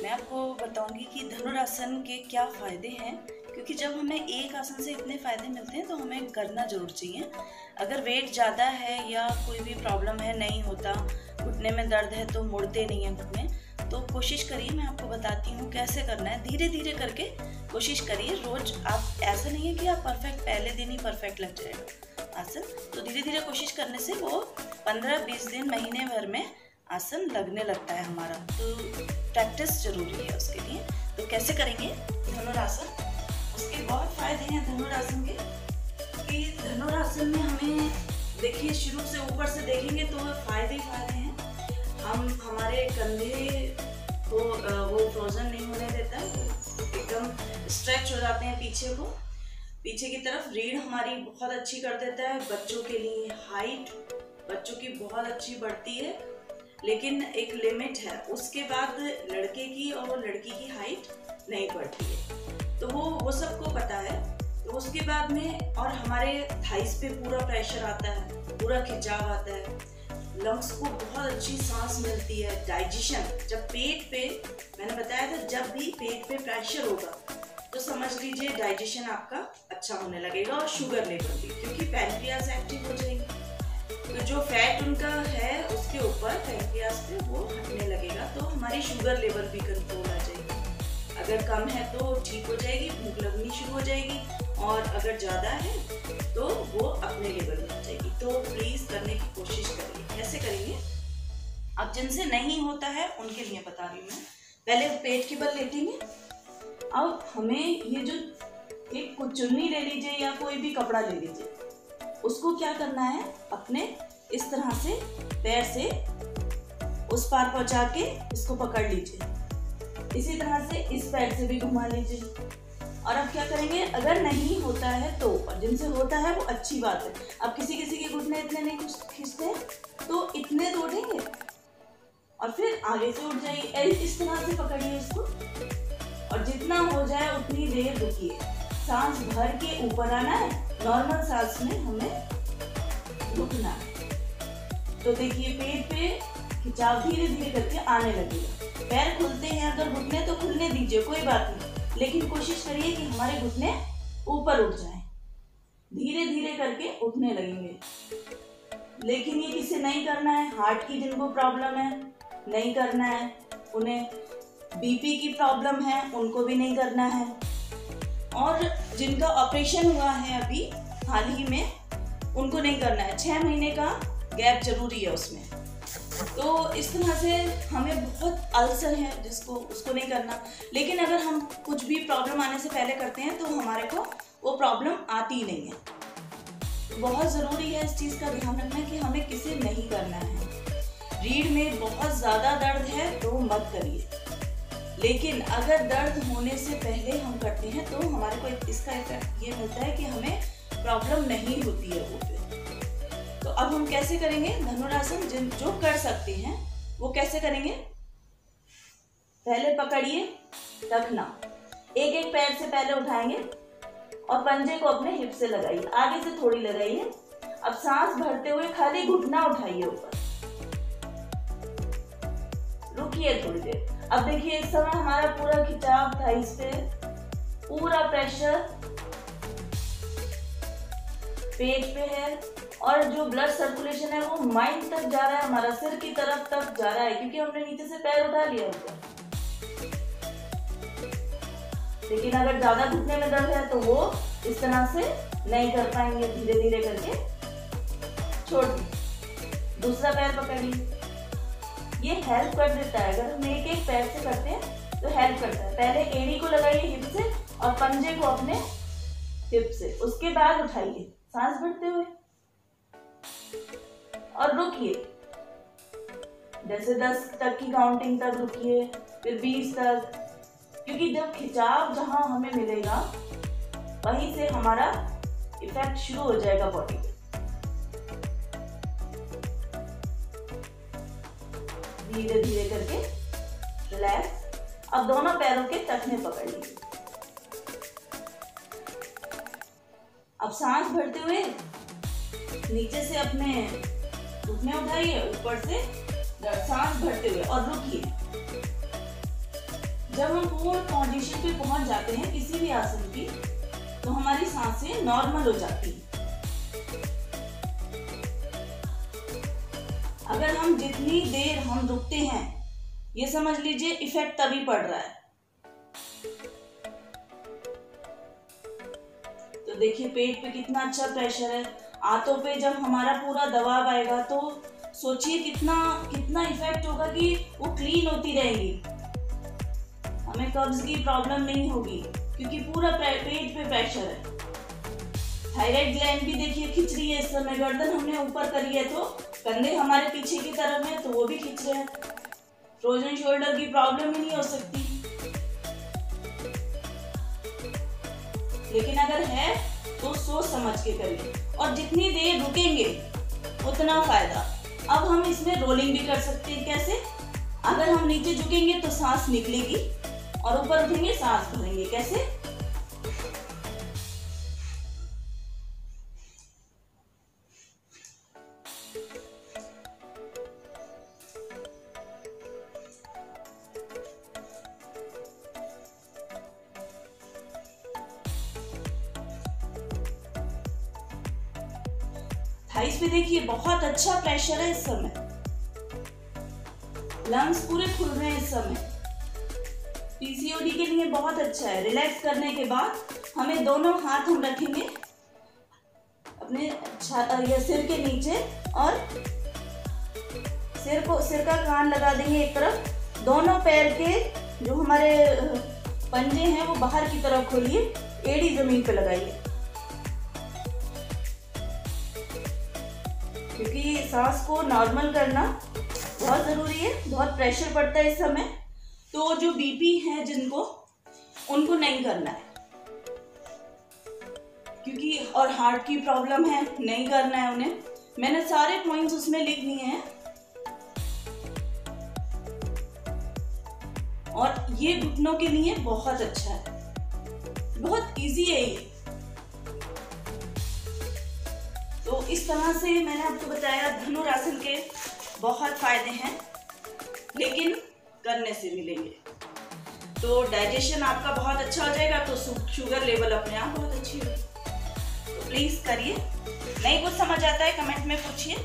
मैं आपको बताऊंगी कि धनुरासन के क्या फ़ायदे हैं, क्योंकि जब हमें एक आसन से इतने फ़ायदे मिलते हैं तो हमें करना ज़रूर चाहिए। अगर वेट ज़्यादा है या कोई भी प्रॉब्लम है, नहीं होता, घुटने में दर्द है तो मुड़ते नहीं हैं घुटने, तो कोशिश करिए। मैं आपको बताती हूँ कैसे करना है, धीरे धीरे करके कोशिश करिए। रोज़ आप, ऐसा नहीं है कि आप परफेक्ट पहले दिन ही परफेक्ट लग जाएगा आसन, तो धीरे धीरे कोशिश करने से वो 15-20 दिन, महीने भर में आसन लगने लगता है हमारा। तो प्रैक्टिस जरूरी है उसके लिए। तो कैसे करेंगे धनुरासन, उसके बहुत फायदे हैं धनुरासन के। कि धनुरासन में हमें देखिए, शुरू से ऊपर से देखेंगे तो फायदे ही फायदे हैं। हमारे कंधे को वो फ्रोजन नहीं होने देता है, एकदम स्ट्रेच हो जाते हैं पीछे की तरफ। रीढ़ हमारी बहुत अच्छी कर देता है। बच्चों के लिए हाइट बच्चों की बहुत अच्छी बढ़ती है, लेकिन एक लिमिट है। उसके बाद लड़के की और लड़की की हाइट नहीं बढ़ती है, तो वो सबको पता है। तो उसके बाद में और हमारे थाइस पे पूरा प्रेशर आता है, पूरा खिंचाव आता है, लंग्स को बहुत अच्छी सांस मिलती है। डाइजेशन, जब पेट पे, मैंने बताया था, जब भी पेट पे प्रेशर होगा तो समझ लीजिए डाइजेशन आपका अच्छा होने लगेगा, और शुगर लेवल भी, क्योंकि पैनक्रियास एक्टिव हो जाएगी। तो जो फैट उनका है उसके ऊपर पैनक्रियास पे वो हटने लगेगा, तो हमारी शुगर लेवल भी कंट्रोल आ जाएगी। अगर कम है तो ठीक हो जाएगी, भूख लगनी शुरू हो जाएगी, और अगर ज़्यादा है तो वो अपने लेवल में आ जाएगी। तो प्लीज़ करने की कोशिश करिए। कैसे करेंगे, अब जिनसे नहीं होता है उनके लिए बता रही हूँ मैं। पहले पेट के बल लेटेंगे। अब हमें ये जो एक चुन्नी ले लीजिए या कोई भी कपड़ा ले लीजिए, उसको क्या करना है, अपने इस तरह से पैर से उस पार पहुंचा के इसको पकड़ लीजिए। इसी तरह से इस पैर से भी घुमा लीजिए। और अब क्या करेंगे, अगर नहीं होता है तो, और जिनसे होता है वो अच्छी बात है। अब किसी के घुटने इतने नहीं खींचते तो इतने तो उठेंगे और फिर आगे से उठ जाइए। इस तरह से पकड़िए इसको, और जितना हो जाए उतनी देर रुकिए। सांस भर के ऊपर आना है, नॉर्मल सांस में हमें रुकना है। तो देखिए पेट पे खिंचाव धीरे धीरे करके आने लगेगा। पैर खुलते हैं, अगर घुटने तो खुलने दीजिए, कोई बात नहीं, लेकिन कोशिश करिए कि हमारे घुटने ऊपर उठ जाएं। धीरे धीरे करके उठने लगेंगे। लेकिन ये किसे नहीं करना है, हार्ट की जिनको प्रॉब्लम है नहीं करना है, उन्हें बीपी की प्रॉब्लम है उनको भी नहीं करना है, और जिनका ऑपरेशन हुआ है अभी हाल ही में उनको नहीं करना है। 6 महीने का गैप जरूरी है उसमें। तो इस तरह से हमें बहुत अल्सर है जिसको, उसको नहीं करना। लेकिन अगर हम कुछ भी प्रॉब्लम आने से पहले करते हैं तो हमारे को वो प्रॉब्लम आती ही नहीं है। बहुत ज़रूरी है इस चीज़ का ध्यान रखना कि हमें किसे नहीं करना है। रीढ़ में बहुत ज़्यादा दर्द है तो मत करिए, लेकिन अगर दर्द होने से पहले हम करते हैं तो हमारे को इसका इफेक्ट ये मिलता है कि हमें प्रॉब्लम नहीं होती है वो पे। तो अब हम कैसे करेंगे धनुरासन, जो कर सकते हैं वो कैसे करेंगे। पहले पकड़िए रखना, एक एक पैर से पहले उठाएंगे और पंजे को अपने हिप से लगाइए, आगे से थोड़ी लगाइए। अब सांस भरते हुए खाली घुटना उठाइए ऊपर, रुकिए थोड़ी देर। अब देखिए इस समय हमारा पूरा खिंचाव था, इस पे पूरा प्रेशर पेट पे है, और जो ब्लड सर्कुलेशन है वो माइंड तक जा रहा है, हमारा सिर की तरफ तक जा रहा है, क्योंकि हमने नीचे से पैर उठा लिया ऊपर। लेकिन अगर ज्यादा घुटने में दर्द है तो वो इस तरह से नहीं कर पाएंगे, धीरे धीरे करके छोड़ दीजिए। दूसरा पैर पकड़िए, ये हेल्प कर देता है। अगर हम एक एक पैर से करते हैं तो हेल्प करता है। पहले एड़ी को लगाइए हिप से और पंजे को अपने हिप से, उसके बाद उठाइए सांस भरते हुए और रुकिए। जैसे 10 तक की काउंटिंग तक रुकिए, फिर 20 तक, क्योंकि जब खिंचाव जहां हमें मिलेगा वहीं से हमारा इफेक्ट शुरू हो जाएगा बॉडी पे। धीरे धीरे करके रिलैक्स। अब दोनों पैरों के टखने पकड़ लीजिए। अब सांस भरते हुए नीचे से अपने घुटने उठाइए, ऊपर से सांस भरते हुए और रुकिए। जब हम पूर्ण पोजीशन पे पहुंच जाते हैं किसी भी आसन की, तो हमारी सांसें नॉर्मल हो जाती हैं। अगर हम जितनी देर हम रुकते हैं, ये समझ लीजिए इफेक्ट तभी पड़ रहा है। तो देखिए पेट पे कितना अच्छा प्रेशर है। आंतों पे जब हमारा पूरा दबाव आएगा तो सोचिए कितना कितना इफेक्ट होगा कि वो क्लीन होती रहेगी, हमें कब्ज की प्रॉब्लम नहीं होगी क्योंकि पूरा पेट पे प्रेशर है। थायराइड ग्लैंड भी देखिए खिंच रही है इस समय, गर्दन हमने ऊपर करी है तो कंधे हमारे पीछे की तरफ है तो वो भी खिंच रहे हैं। फ्रोजन शोल्डर की प्रॉब्लम ही नहीं हो सकती, लेकिन अगर है तो सोच समझ के करिए और जितनी देर रुकेंगे उतना फायदा। अब हम इसमें रोलिंग भी कर सकते हैं। कैसे? अगर हम नीचे झुकेंगे तो सांस निकलेगी और ऊपर उठेंगे सांस भरेंगे। कैसे? थाइस पे देखिए बहुत अच्छा प्रेशर है इस समय, लंग्स पूरे खुल रहे हैं इस समय। पीसीओडी के लिए बहुत अच्छा है। रिलैक्स करने के बाद हमें दोनों हाथ हम रखेंगे अपने या सिर के नीचे और सिर का कान लगा देंगे एक तरफ। दोनों पैर के जो हमारे पंजे हैं वो बाहर की तरफ खोलिए, एड़ी जमीन पे लगाइए, क्योंकि सांस को नॉर्मल करना बहुत जरूरी है। बहुत प्रेशर पड़ता है इस समय, तो जो बीपी है जिनको, उनको नहीं करना है, क्योंकि और हार्ट की प्रॉब्लम है, नहीं करना है उन्हें। मैंने सारे पॉइंट्स उसमें लिख दिए हैं और ये घुटनों के लिए बहुत अच्छा है, बहुत इजी है ये। तो इस तरह से मैंने आपको बताया धनुरासन के बहुत फायदे हैं, लेकिन करने से मिलेंगे तो डाइजेशन आपका बहुत अच्छा हो जाएगा, तो शुगर लेवल अपने आप बहुत अच्छी होगी। तो प्लीज करिए। नहीं कुछ समझ आता है कमेंट में पूछिए।